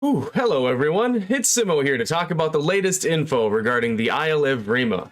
Ooh, hello everyone, it's Simmo here to talk about the latest info regarding the Isle of Rima.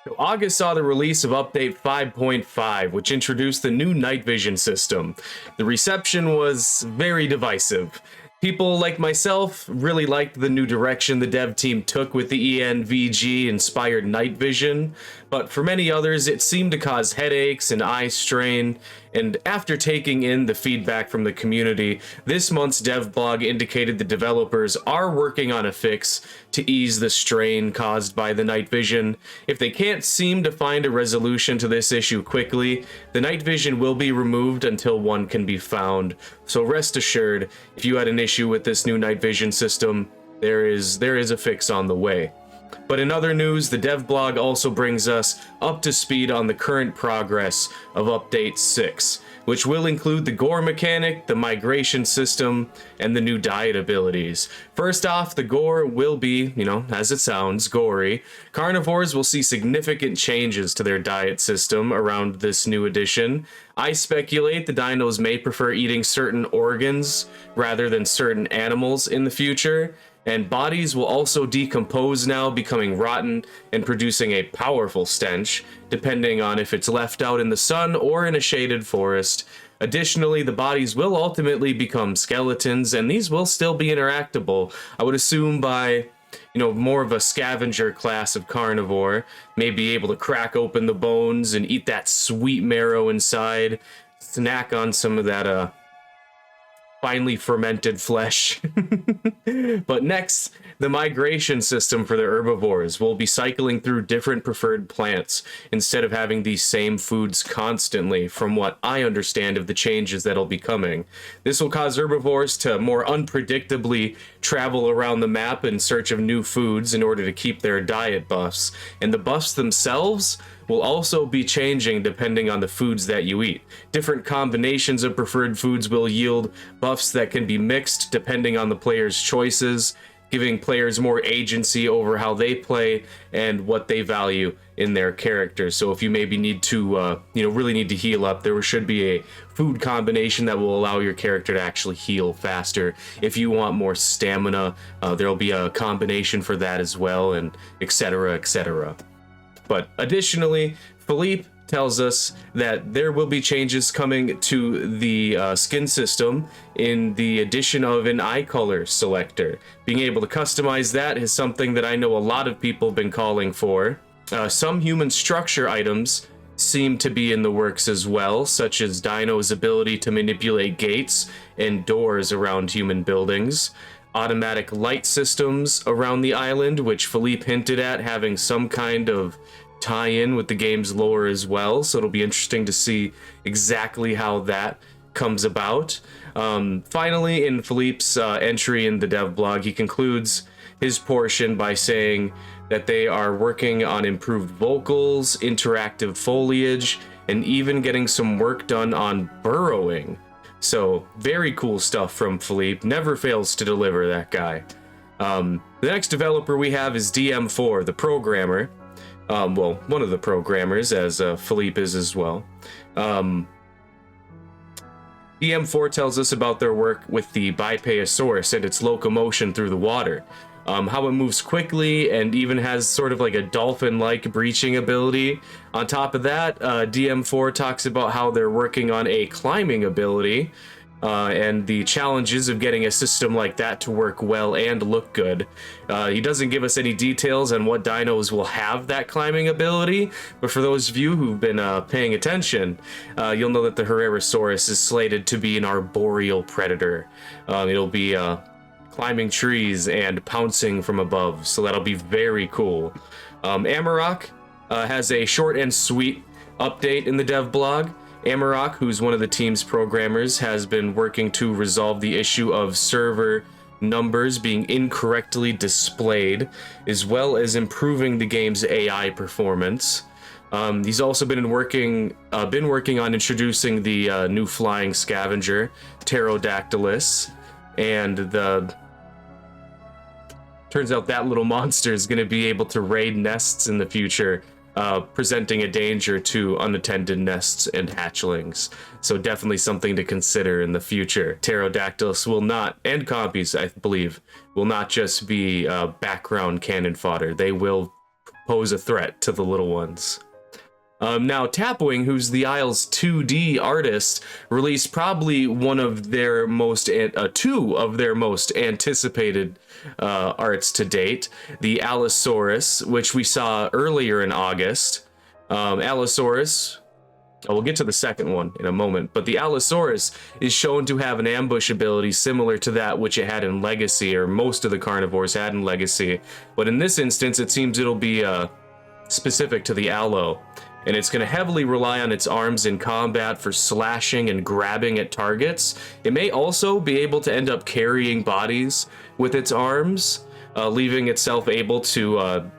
So August saw the release of Update 5.5, which introduced the new night vision system. The reception was very divisive. People like myself really liked the new direction the dev team took with the ENVG-inspired night vision, but for many others it seemed to cause headaches and eye strain, and after taking in the feedback from the community, this month's dev blog indicated the developers are working on a fix to ease the strain caused by the night vision. If they can't seem to find a resolution to this issue quickly, the night vision will be removed until one can be found. So rest assured, if you had an issue with this new night vision system, there is a fix on the way. But in other news, the dev blog also brings us up to speed on the current progress of Update 6, which will include the gore mechanic, the migration system, and the new diet abilities. First off, the gore will be, as it sounds, gory. Carnivores will see significant changes to their diet system around this new edition. I speculate the dinos may prefer eating certain organs rather than certain animals in the future. And bodies will also decompose now, becoming rotten and producing a powerful stench, depending on if it's left out in the sun or in a shaded forest. Additionally, the bodies will ultimately become skeletons, and these will still be interactable, I would assume by, more of a scavenger class of carnivore, may be able to crack open the bones and eat that sweet marrow inside, snack on some of that, finely fermented flesh. But next, the migration system for the herbivores will be cycling through different preferred plants instead of having these same foods constantly, from what I understand of the changes that'll be coming. This will cause herbivores to more unpredictably travel around the map in search of new foods in order to keep their diet buffs, and the buffs themselves will also be changing depending on the foods that you eat. Different combinations of preferred foods will yield buffs that can be mixed depending on the player's choices, giving players more agency over how they play and what they value in their characters. So if you maybe need to, really need to heal up, there should be a food combination that will allow your character to actually heal faster. If you want more stamina, there'll be a combination for that as well, and etc., etc. But additionally, Philippe tells us that there will be changes coming to the skin system in the addition of an eye color selector. Being able to customize that is something that I know a lot of people have been calling for. Some human structure items seem to be in the works as well, such as Dino's ability to manipulate gates and doors around human buildings. Automatic light systems around the island, which Philippe hinted at having some kind of tie-in with the game's lore as well, so it'll be interesting to see exactly how that comes about. Finally, in Philippe's entry in the dev blog, he concludes his portion by saying that they are working on improved vocals, interactive foliage, and even getting some work done on burrowing. So, very cool stuff from Philippe. Never fails to deliver, that guy. The next developer we have is DM4, the programmer. One of the programmers, as Philippe is as well. DM4 tells us about their work with the Dilophosaurus and its locomotion through the water. How it moves quickly and even has sort of like a dolphin-like breaching ability. On top of that, DM4 talks about how they're working on a climbing ability, and the challenges of getting a system like that to work well and look good. He doesn't give us any details on what dinos will have that climbing ability, but for those of you who've been paying attention, you'll know that the Ceratosaurus is slated to be an arboreal predator. It'll be climbing trees and pouncing from above, so that'll be very cool. Amarok has a short and sweet update in the dev blog. Amarok, who's one of the team's programmers, has been working to resolve the issue of server numbers being incorrectly displayed, as well as improving the game's AI performance. He's also been working on introducing the new flying scavenger, Ceratosaurus, and turns out that little monster is going to be able to raid nests in the future, presenting a danger to unattended nests and hatchlings. So definitely something to consider in the future. Pterodactylus will not, and compies, I believe, will not just be background cannon fodder. They will pose a threat to the little ones. Now, Tapwing, who's the Isle's 2D artist, released probably one of their two of their most anticipated arts to date, the Allosaurus, which we saw earlier in August. Allosaurus, we'll get to the second one in a moment, but the Allosaurus is shown to have an ambush ability similar to that which it had in Legacy, or most of the carnivores had in Legacy, but in this instance it seems it'll be specific to the Allo. And it's going to heavily rely on its arms in combat for slashing and grabbing at targets. It may also be able to end up carrying bodies with its arms, leaving itself able to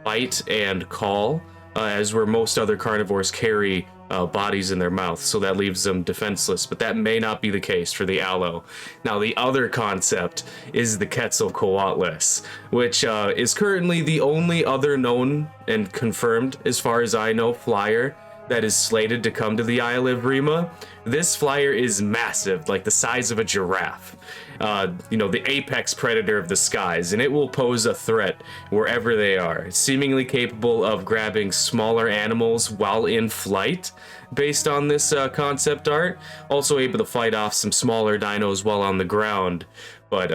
bite and call, as where most other carnivores carry bodies in their mouth, so that leaves them defenseless, but that may not be the case for the Allo. Now, the other concept is the Quetzalcoatlus, which is currently the only other known and confirmed, as far as I know, flyer that is slated to come to the Isle of Rima. This flyer is massive, like the size of a giraffe. The apex predator of the skies, and it will pose a threat wherever they are. It's seemingly capable of grabbing smaller animals while in flight, based on this concept art. Also able to fight off some smaller dinos while on the ground. But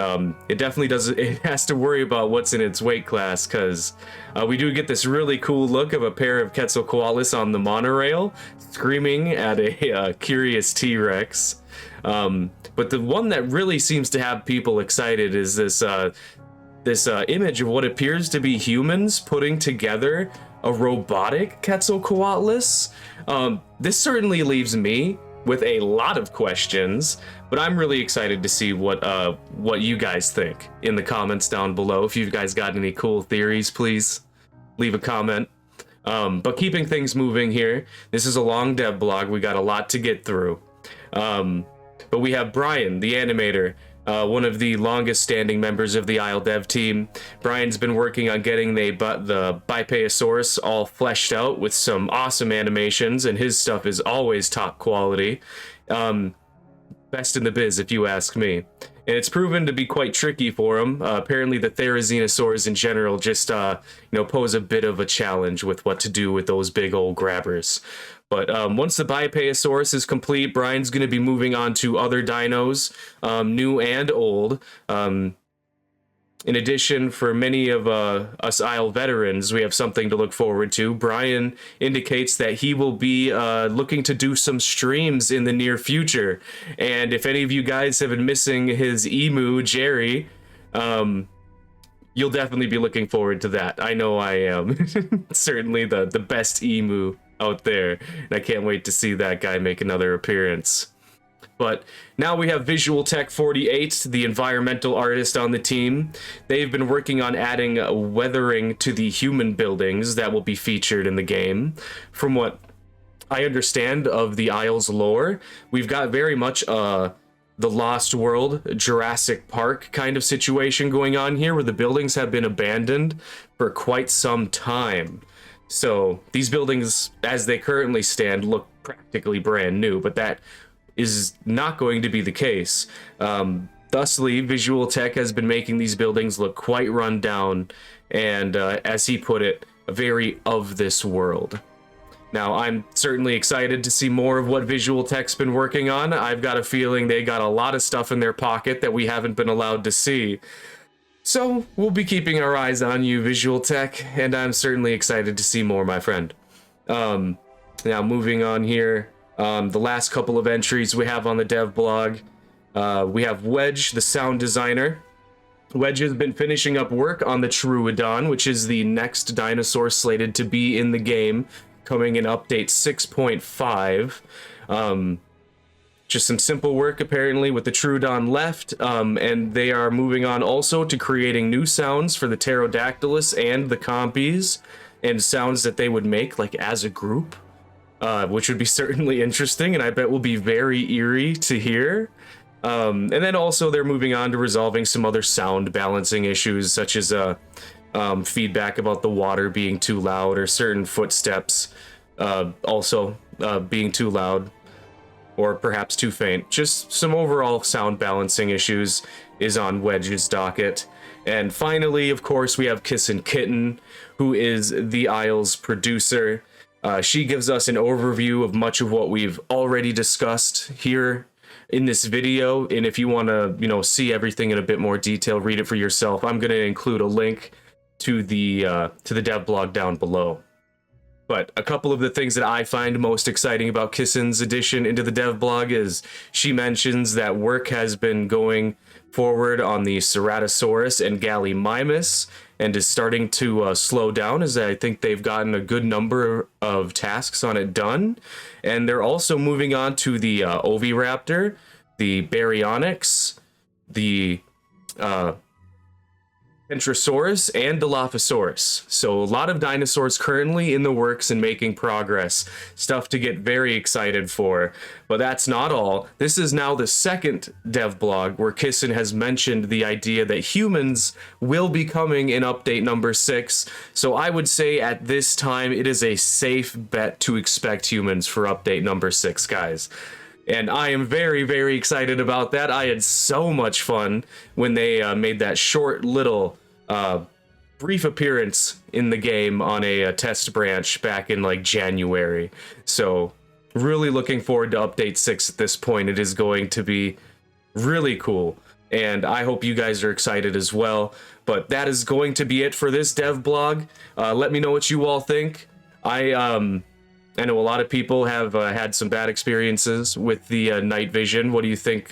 it definitely it has to worry about what's in its weight class, because we do get this really cool look of a pair of Quetzalcoatlus on the monorail, screaming at a curious T-Rex. But the one that really seems to have people excited is this image of what appears to be humans putting together a robotic Quetzalcoatlus. This certainly leaves me with a lot of questions, but I'm really excited to see what you guys think in the comments down below. If you guys got any cool theories, please leave a comment. But keeping things moving here, this is a long dev blog. We got a lot to get through. But we have Brian, the animator, one of the longest standing members of the Isle dev team. Brian's been working on getting the Dilophosaurus all fleshed out with some awesome animations, and his stuff is always top quality. Best in the biz, if you ask me. And it's proven to be quite tricky for him. Apparently the Therizinosaurs in general just pose a bit of a challenge with what to do with those big old grabbers. But once the Dilophosaurus is complete, Brian's going to be moving on to other dinos, new and old. In addition, for many of us Isle veterans, we have something to look forward to. Brian indicates that he will be looking to do some streams in the near future. And if any of you guys have been missing his emu, Jerry, you'll definitely be looking forward to that. I know I am. Certainly the best emu out there, and I can't wait to see that guy make another appearance. But now we have Visual Tech 48, the environmental artist on the team. They've been working on adding weathering to the human buildings that will be featured in the game. From what I understand of the Isle's lore, we've got very much the Lost World, Jurassic Park kind of situation going on here, where the buildings have been abandoned for quite some time. So these buildings, as they currently stand, look practically brand new, but that is not going to be the case. Thusly, Visual Tech has been making these buildings look quite run down and, as he put it, very of this world. Now, I'm certainly excited to see more of what Visual Tech's been working on. I've got a feeling they got a lot of stuff in their pocket that we haven't been allowed to see. So, we'll be keeping our eyes on you, Visual Tech, and I'm certainly excited to see more, my friend. Now, moving on here, the last couple of entries we have on the dev blog, we have Wedge, the sound designer. Wedge has been finishing up work on the Troodon, which is the next dinosaur slated to be in the game, coming in update 6.5. Just some simple work apparently with the Troodon left, and they are moving on also to creating new sounds for the Pterodactylus and the compies, and sounds that they would make like as a group, which would be certainly interesting, and I bet will be very eerie to hear. And then also they're moving on to resolving some other sound balancing issues, such as feedback about the water being too loud or certain footsteps also being too loud or perhaps too faint. Just some overall sound balancing issues is on Wedge's docket. And finally, of course, we have Kissin' Kitten, who is the Isle's producer. She gives us an overview of much of what we've already discussed here in this video. And if you want to, see everything in a bit more detail, read it for yourself, I'm going to include a link to the dev blog down below. But a couple of the things that I find most exciting about Kissin's addition into the dev blog is she mentions that work has been going forward on the Ceratosaurus and Gallimimus and is starting to slow down, as I think they've gotten a good number of tasks on it done. And they're also moving on to the Oviraptor, the Baryonyx, the Dinosaurs, and Dilophosaurus. So a lot of dinosaurs currently in the works and making progress. Stuff to get very excited for. But that's not all. This is now the second dev blog where Kissin has mentioned the idea that humans will be coming in update number 6. So I would say at this time it is a safe bet to expect humans for update number 6, guys. And I am very, very excited about that. I had so much fun when they made that short little brief appearance in the game on a test branch back in like January. So really looking forward to update 6 at this point. It is going to be really cool. And I hope you guys are excited as well. But that is going to be it for this dev blog. Let me know what you all think. I know a lot of people have had some bad experiences with the night vision. What do you think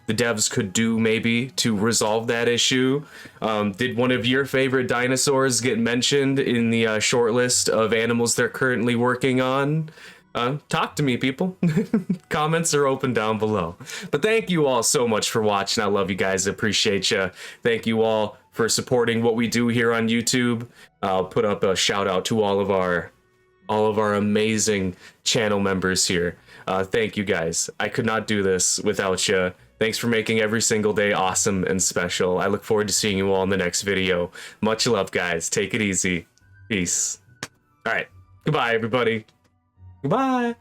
the devs could do maybe to resolve that issue? Did one of your favorite dinosaurs get mentioned in the short list of animals they're currently working on? Talk to me, people. Comments are open down below. But thank you all so much for watching. I love you guys. I appreciate you. Thank you all for supporting what we do here on YouTube. I'll put up a shout out to all of our amazing channel members here. Thank you guys. I could not do this without you. Thanks for making every single day awesome and special. I look forward to seeing you all in the next video. Much love, guys. Take it easy. Peace. All right. Goodbye, everybody. Goodbye.